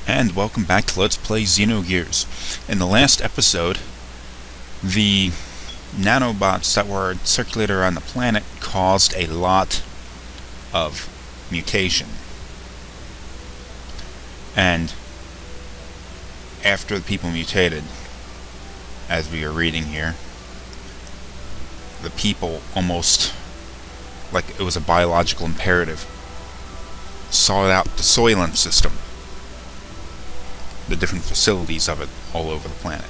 And welcome back to Let's Play Xenogears. In the last episode, the nanobots that were circulated around the planet caused a lot of mutation. And after the people mutated, as we are reading here, the people almost, like it was a biological imperative, sought out the Soylent System, the different facilities of it all over the planet.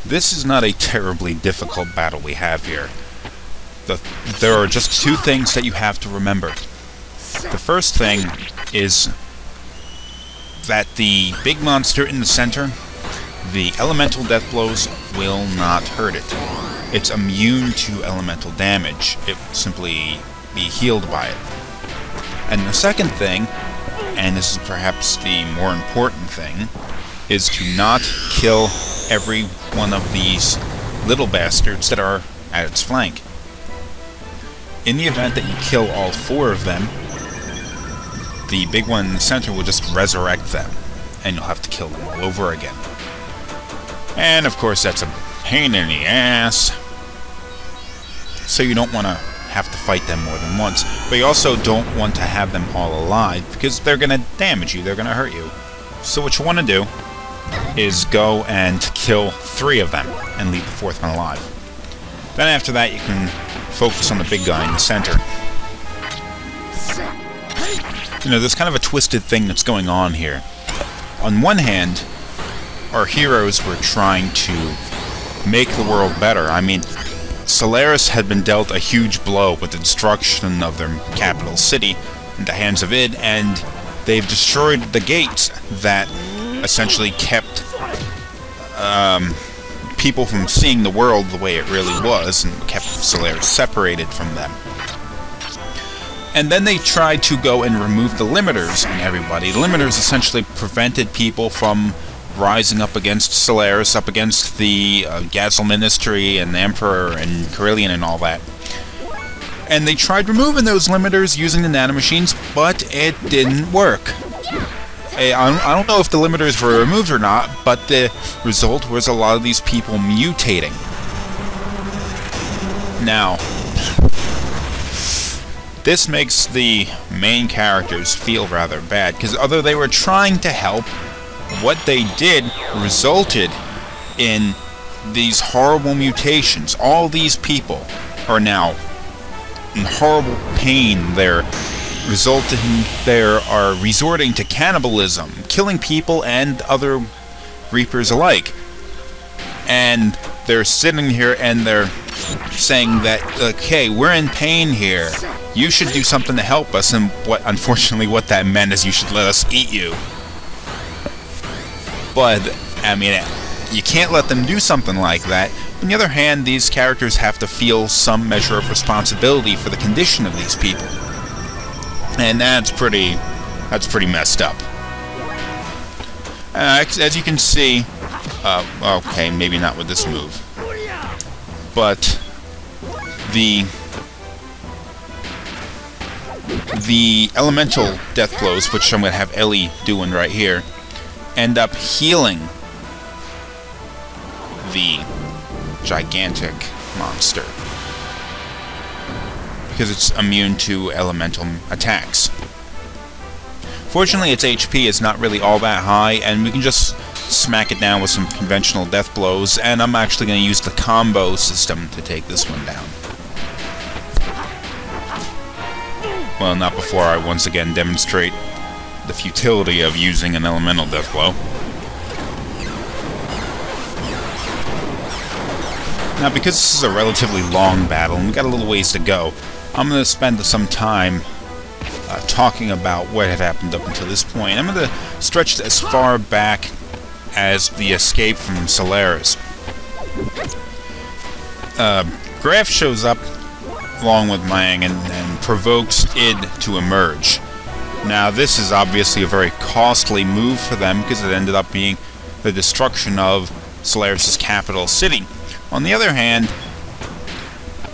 This is not a terribly difficult battle we have here. There are just two things that you have to remember. The first thing is that the big monster in the center, the elemental death blows will not hurt it. It's immune to elemental damage. It will simply be healed by it. And the second thing, and this is perhaps the more important thing, is to not kill every one of these little bastards that are at its flank. in the event that you kill all 4 of them, the big one in the center will just resurrect them, and you'll have to kill them all over again. And of course that's a pain in the ass, so you don't want to have to fight them more than once, but you also don't want to have them all alive, because they're going to damage you, they're going to hurt you. So what you want to do is go and kill 3 of them, and leave the 4th one alive. Then after that you can focus on the big guy in the center. You know, there's kind of a twisted thing that's going on here. On one hand, our heroes were trying to make the world better. I mean, Solaris had been dealt a huge blow with the destruction of their capital city in the hands of id, and they've destroyed the gates that essentially kept people from seeing the world the way it really was, and kept Solaris separated from them. And then they tried to go and remove the limiters on everybody. Limiters essentially prevented people from rising up against Solaris, up against the Gazel Ministry and the Emperor and Carillion and all that. And they tried removing those limiters using the nanomachines, but it didn't work. I don't know if the limiters were removed or not, but the result was a lot of these people mutating. Now, this makes the main characters feel rather bad, because although they were trying to help, what they did resulted in these horrible mutations. All these people are now in horrible pain. They're resorting to cannibalism, killing people and other Reapers alike. And they're sitting here and they're saying that, okay, we're in pain here. You should do something to help us. And unfortunately, what that meant is you should let us eat you. But, I mean, you can't let them do something like that. On the other hand, these characters have to feel some measure of responsibility for the condition of these people. And that's pretty messed up. As you can see, okay, maybe not with this move, but the elemental death blows, which I'm going to have Elly doing right here, end up healing the gigantic monster, because it's immune to elemental attacks. Fortunately, its HP is not really all that high, and we can just smack it down with some conventional death blows, and I'm actually going to use the combo system to take this one down. Well, not before I once again demonstrate the futility of using an elemental death blow. Now, because this is a relatively long battle, and we've got a little ways to go, I'm going to spend some time talking about what had happened up until this point. I'm going to stretch it as far back as the escape from Solaris. Graf shows up along with Mang and provokes id to emerge. Now, this is obviously a very costly move for them, because it ended up being the destruction of Solaris' capital city. On the other hand,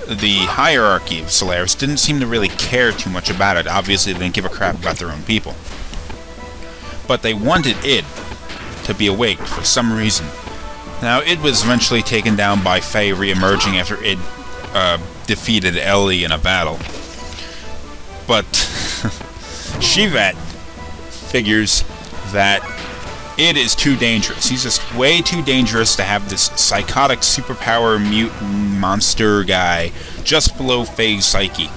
the hierarchy of Solaris didn't seem to really care too much about it. Obviously, they didn't give a crap about their own people. But they wanted id to be awake for some reason. Now, id was eventually taken down by Faye re-emerging after id defeated Elly in a battle. But Shivat figures that id is too dangerous. He's just way too dangerous to have this psychotic superpower mutant monster guy just below Faye's psyche.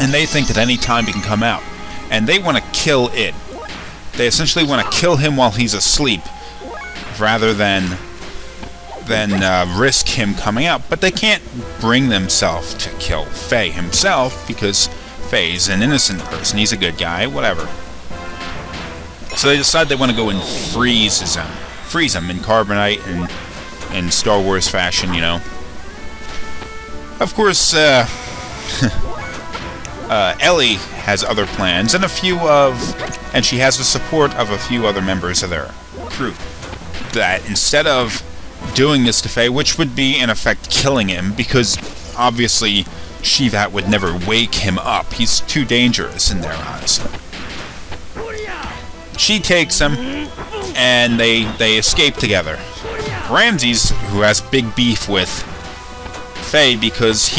And they think that any time he can come out. And they want to kill id. They essentially want to kill him while he's asleep, rather than risk him coming out. But they can't bring themselves to kill Faye himself, because Faye's an innocent person. He's a good guy, whatever. So they decide they want to go and freeze him in carbonite and in Star Wars fashion, you know. Of course, Elly has other plans, and and she has the support of a few other members of their crew. That instead of doing this to Faye, which would be in effect killing him, because obviously Shivat would never wake him up. He's too dangerous in their eyes. She takes him, and they escape together. Ramses, who has big beef with Faye, because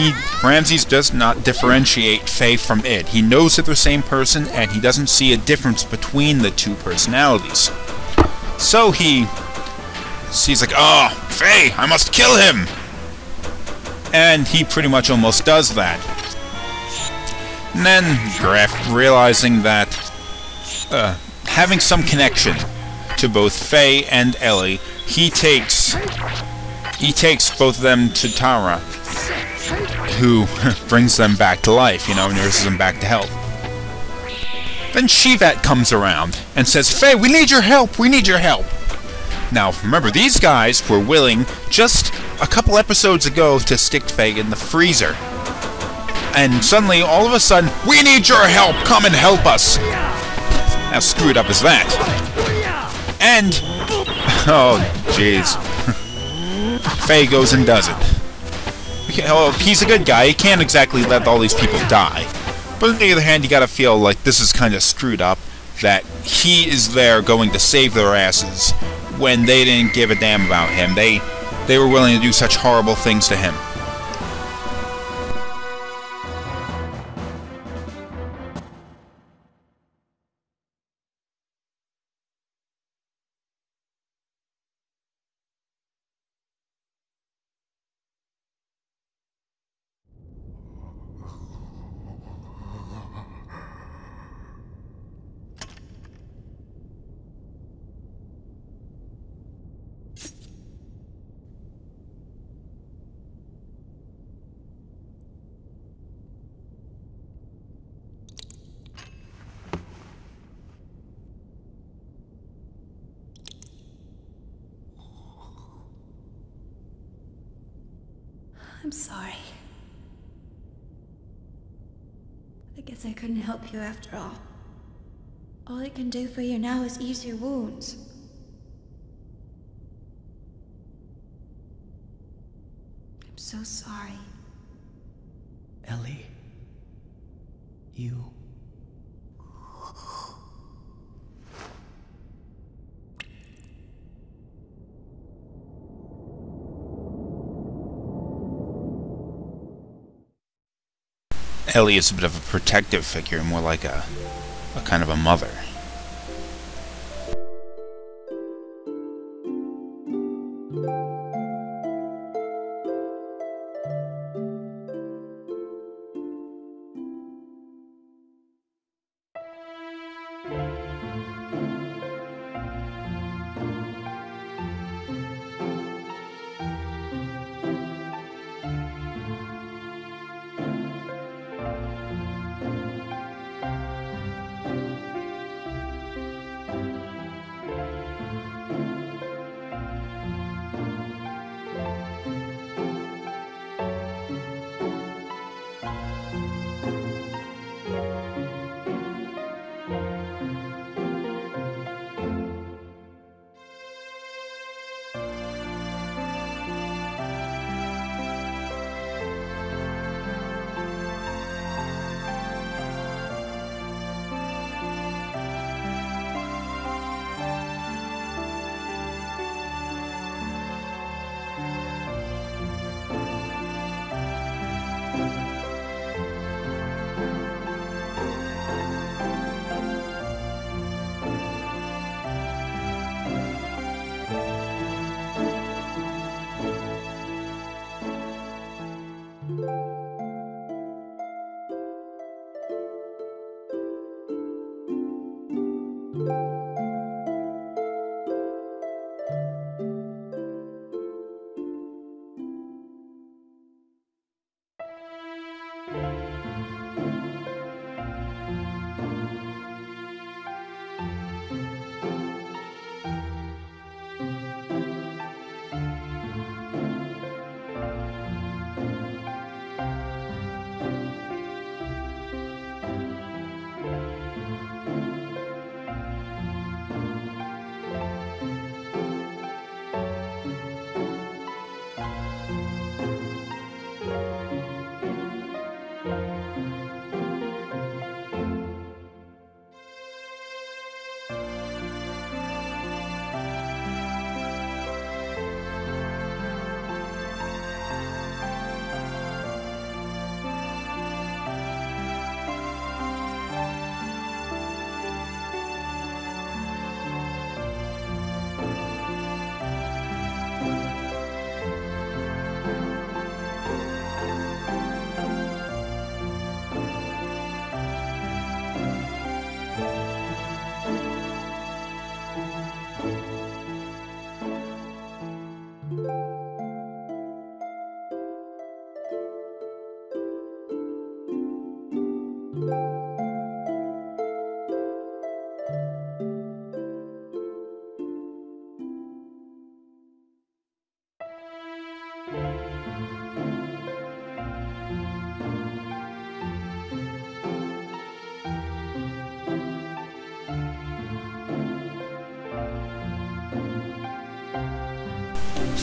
Ramses does not differentiate Faye from Id. He knows they're the same person, and he doesn't see a difference between the two personalities. So he's like, "Oh, Faye, I must kill him!" And he pretty much almost does that. And then Graf, realizing that having some connection to both Faye and Ellie, he takes both of them to Tara, who brings them back to life, nurses them back to health. Then Shivat comes around and says, "Faye, we need your help, we need your help." Now, remember, these guys were willing just a couple episodes ago to stick Faye in the freezer. And suddenly, all of a sudden, "We need your help, come and help us!" How screwed up is that? And, oh, jeez. Faye goes and does it. Well, he's a good guy, he can't exactly let all these people die. But on the other hand, you gotta feel like this is kind of screwed up, that he is there going to save their asses when they didn't give a damn about him. They were willing to do such horrible things to him. I'm sorry. I guess I couldn't help you after all. All I can do for you now is ease your wounds. I'm so sorry. Ellie, you... Ellie is a bit of a protective figure, more like a kind of a mother.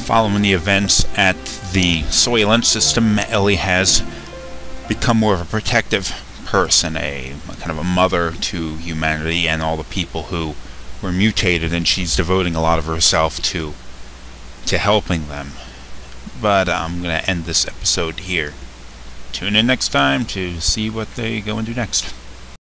Following the events at the Soylent System, Ellie has become more of a protective person, a kind of a mother to humanity and all the people who were mutated, and she's devoting a lot of herself to helping them. But I'm going to end this episode here. Tune in next time to see what they go and do next.